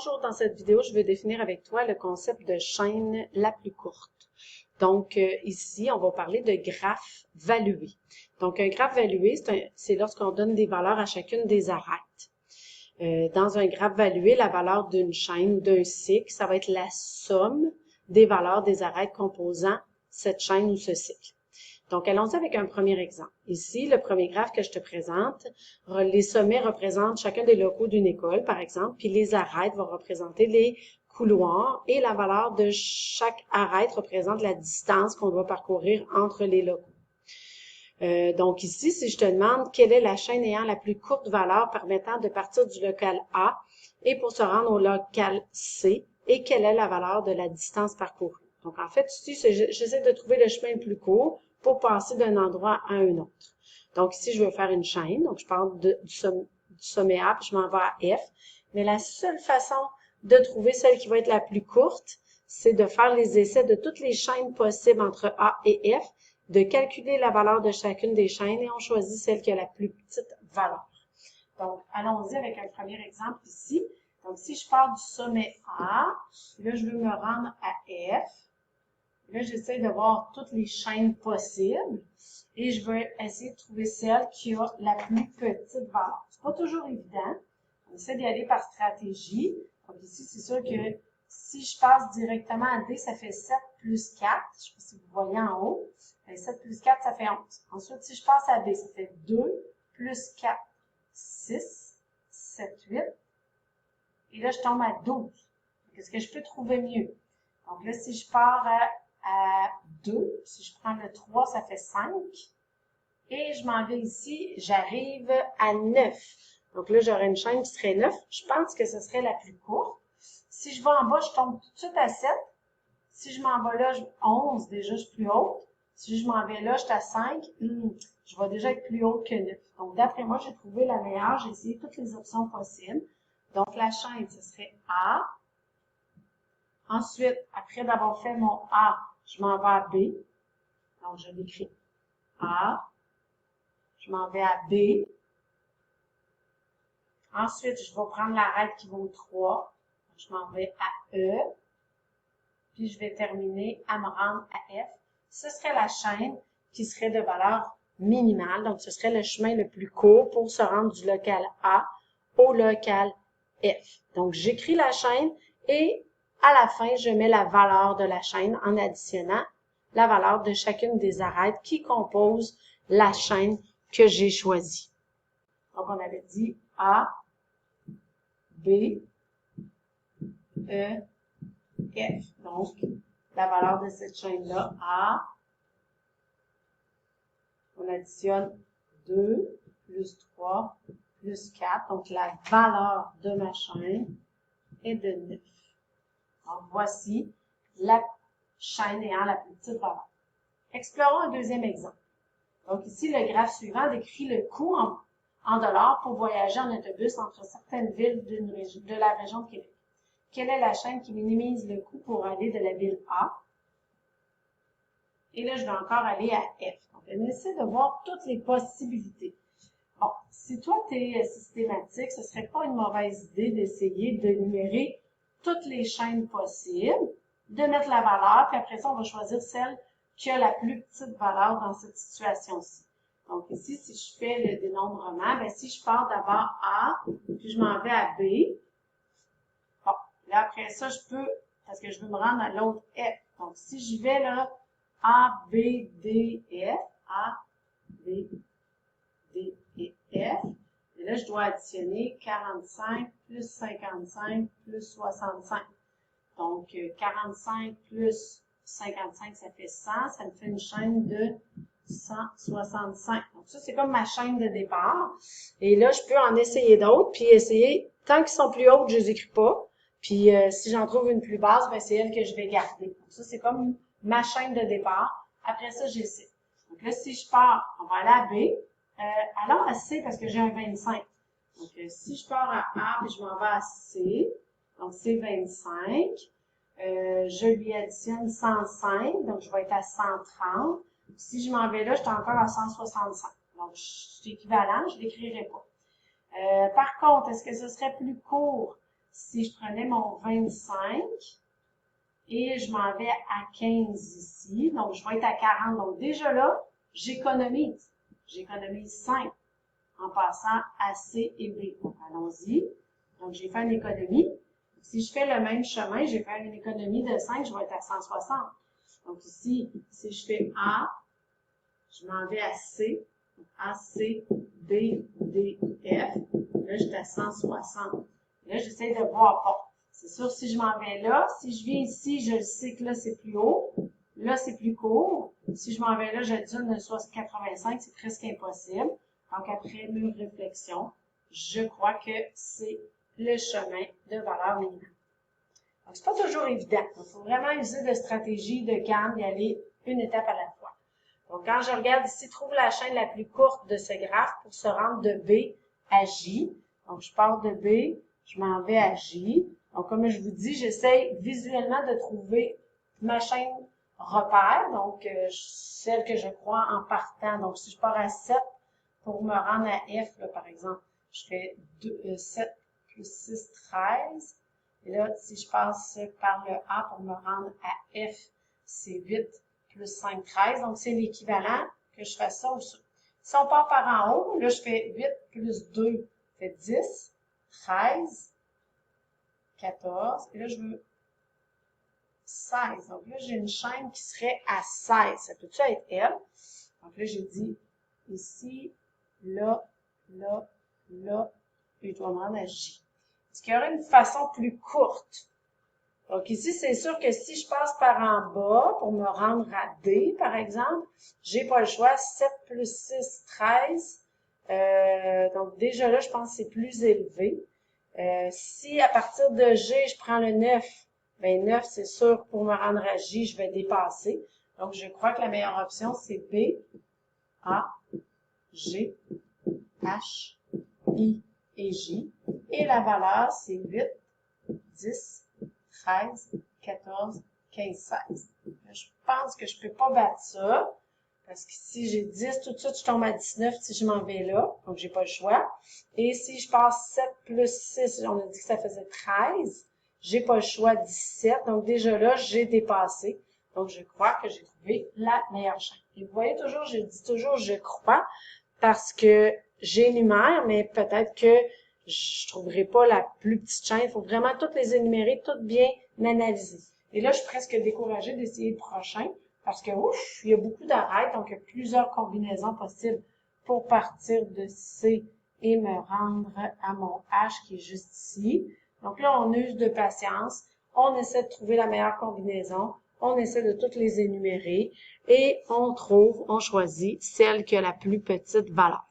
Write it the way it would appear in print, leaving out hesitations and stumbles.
Bonjour, dans cette vidéo, je vais définir avec toi le concept de chaîne la plus courte. Donc, ici, on va parler de graphe valué. Donc, un graphe valué, c'est lorsqu'on donne des valeurs à chacune des arêtes. Dans un graphe valué, la valeur d'une chaîne ou d'un cycle, ça va être la somme des valeurs des arêtes composant cette chaîne ou ce cycle. Donc, allons-y avec un premier exemple. Ici, le premier graphe que je te présente, les sommets représentent chacun des locaux d'une école, par exemple, puis les arêtes vont représenter les couloirs et la valeur de chaque arête représente la distance qu'on doit parcourir entre les locaux. Donc ici, si je te demande quelle est la chaîne ayant la plus courte valeur permettant de partir du local A et pour se rendre au local C, et quelle est la valeur de la distance parcourue. Donc en fait, ici, j'essaie de trouver le chemin le plus court pour passer d'un endroit à un autre. Donc ici, je vais faire une chaîne. Donc je pars du sommet A, puis je m'en vais à F. Mais la seule façon de trouver celle qui va être la plus courte, c'est de faire les essais de toutes les chaînes possibles entre A et F, de calculer la valeur de chacune des chaînes et on choisit celle qui a la plus petite valeur. Donc, allons-y avec un premier exemple ici. Donc, si je pars du sommet A, là, je veux me rendre à F. Là, j'essaie de voir toutes les chaînes possibles et je vais essayer de trouver celle qui a la plus petite valeur. C'est pas toujours évident. On essaie d'y aller par stratégie. Donc, ici, c'est sûr que si je passe directement à D, ça fait 7 plus 4. Je ne sais pas si vous voyez en haut. 7 plus 4, ça fait 11. Ensuite, si je passe à B, ça fait 2 plus 4, 6, 7, 8. Et là, je tombe à 12. Est-ce que je peux trouver mieux? Donc là, si je pars à 2, si je prends le 3, ça fait 5. Et je m'en vais ici, j'arrive à 9. Donc là, j'aurais une chaîne qui serait 9. Je pense que ce serait la plus courte. Si je vais en bas, je tombe tout de suite à 7. Si je m'en vais là, 11, déjà, je suis plus haute. Si je m'en vais là, je suis à 5. Je vais déjà être plus haute que 9. Donc, d'après moi, j'ai trouvé la meilleure. J'ai essayé toutes les options possibles. Donc, la chaîne, ce serait A. Ensuite, après d'avoir fait mon A, je m'en vais à B. Donc, je l'écris A. Je m'en vais à B. Ensuite, je vais prendre l'arête qui vaut 3. Je m'en vais à E. Puis, je vais terminer à me rendre à F. Ce serait la chaîne qui serait de valeur minimale. Donc, ce serait le chemin le plus court pour se rendre du local A au local F. Donc, j'écris la chaîne et à la fin, je mets la valeur de la chaîne en additionnant la valeur de chacune des arêtes qui composent la chaîne que j'ai choisie. Donc, on avait dit A, B, E, F. Donc, la valeur de cette chaîne-là, A, on additionne 2 plus 3 plus 4. Donc, la valeur de ma chaîne est de 9. Donc, voici la chaîne ayant la plus petite valeur. Explorons un deuxième exemple. Donc, ici, le graphe suivant décrit le coût en dollars pour voyager en autobus entre certaines villes de la région de Québec. Quelle est la chaîne qui minimise le coût pour aller de la ville A? Et là, je vais encore aller à F. Donc, on essaie de voir toutes les possibilités. Bon, si toi, tu es systématique, ce ne serait pas une mauvaise idée d'essayer de numérer toutes les chaînes possibles, de mettre la valeur, puis après ça, on va choisir celle qui a la plus petite valeur dans cette situation-ci. Donc ici, si je fais le dénombrement, bien, si je pars d'abord A, puis je m'en vais à B, bon, là après ça, je peux, parce que je veux me rendre à l'autre F. Donc si j'y vais là, A, B, D, F, A, B, D et F, et là, je dois additionner 45 plus 55 plus 65. Donc, 45 plus 55, ça fait 100. Ça me fait une chaîne de 165. Donc, ça, c'est comme ma chaîne de départ. Et là, je peux en essayer d'autres, puis essayer, tant qu'ils sont plus hautes, je les écris pas. Puis, si j'en trouve une plus basse, ben, c'est elle que je vais garder. Donc, ça, c'est comme ma chaîne de départ. Après ça, j'essaie. Donc là, si je pars, on va aller à B. Allons à C parce que j'ai un 25. Donc, si je pars à A, puis je m'en vais à C, donc c'est 25. Je lui additionne 105, donc je vais être à 130. Si je m'en vais là, je suis encore à 165. Donc, c'est équivalent, je ne l'écrirai pas. Par contre, est-ce que ce serait plus court si je prenais mon 25 et je m'en vais à 15 ici, donc je vais être à 40. Donc déjà là, j'économise. J'économise 5 en passant à C et B. Donc allons-y. Donc j'ai fait une économie. Si je fais le même chemin, j'ai fait une économie de 5, je vais être à 160. Donc ici, si je fais A, je m'en vais à C, A, C, B, D, F. Là, j'étais à 160. Là, j'essaie de voir, bon, c'est sûr, si je m'en vais là, si je viens ici, je sais que là, c'est plus haut. Là, c'est plus court. Si je m'en vais là, j'additionne le 85, c'est presque impossible. Donc, après mûre réflexion, je crois que c'est le chemin de valeur minimale. Donc, c'est pas toujours évident. Il faut vraiment user de stratégie de calme et aller une étape à la fois. Donc, quand je regarde ici, trouve la chaîne la plus courte de ce graphe pour se rendre de B à J. Donc, je pars de B, je m'en vais à J. Donc, comme je vous dis, j'essaie visuellement de trouver ma chaîne repère, donc celle que je crois en partant. Donc, si je pars à 7 pour me rendre à F, là, par exemple, je fais 7 plus 6, 13. Et là, si je passe par le A pour me rendre à F, c'est 8 plus 5, 13. Donc, c'est l'équivalent que je fasse ça ou ça. Si on part par en haut, là, je fais 8 plus 2 fait 10, 13, 14. Et là, je veux 16. Donc là, j'ai une chaîne qui serait à 16. Ça peut-tu être elle? Donc là, j'ai dit ici, là, là, là, et je dois me rendre à J. Est-ce qu'il y aurait une façon plus courte? Donc ici, c'est sûr que si je passe par en bas pour me rendre à D, par exemple, j'ai pas le choix. 7 plus 6, 13. Donc déjà là, je pense que c'est plus élevé. Si à partir de G, je prends le 9, ben 9, c'est sûr, pour me rendre à J, je vais dépasser. Donc je crois que la meilleure option, c'est B, A, G, H, I et J. Et la valeur, c'est 8, 10, 13, 14, 15, 16. Je pense que je ne peux pas battre ça, parce que si j'ai 10, tout de suite, je tombe à 19 si je m'en vais là, donc j'ai pas le choix. Et si je passe 7 plus 6, on a dit que ça faisait 13, j'ai pas le choix, 17, donc déjà là, j'ai dépassé. Donc je crois que j'ai trouvé la meilleure chaîne. Et vous voyez toujours, je dis toujours je crois, parce que j'énumère, mais peut-être que je trouverai pas la plus petite chaîne. Il faut vraiment toutes les énumérer, toutes bien analyser. Et là, je suis presque découragée d'essayer le prochain parce que, ouf, il y a beaucoup d'arêtes, donc il y a plusieurs combinaisons possibles pour partir de C et me rendre à mon H qui est juste ici. Donc là, on use de patience, on essaie de trouver la meilleure combinaison, on essaie de toutes les énumérer et on choisit celle qui a la plus petite valeur.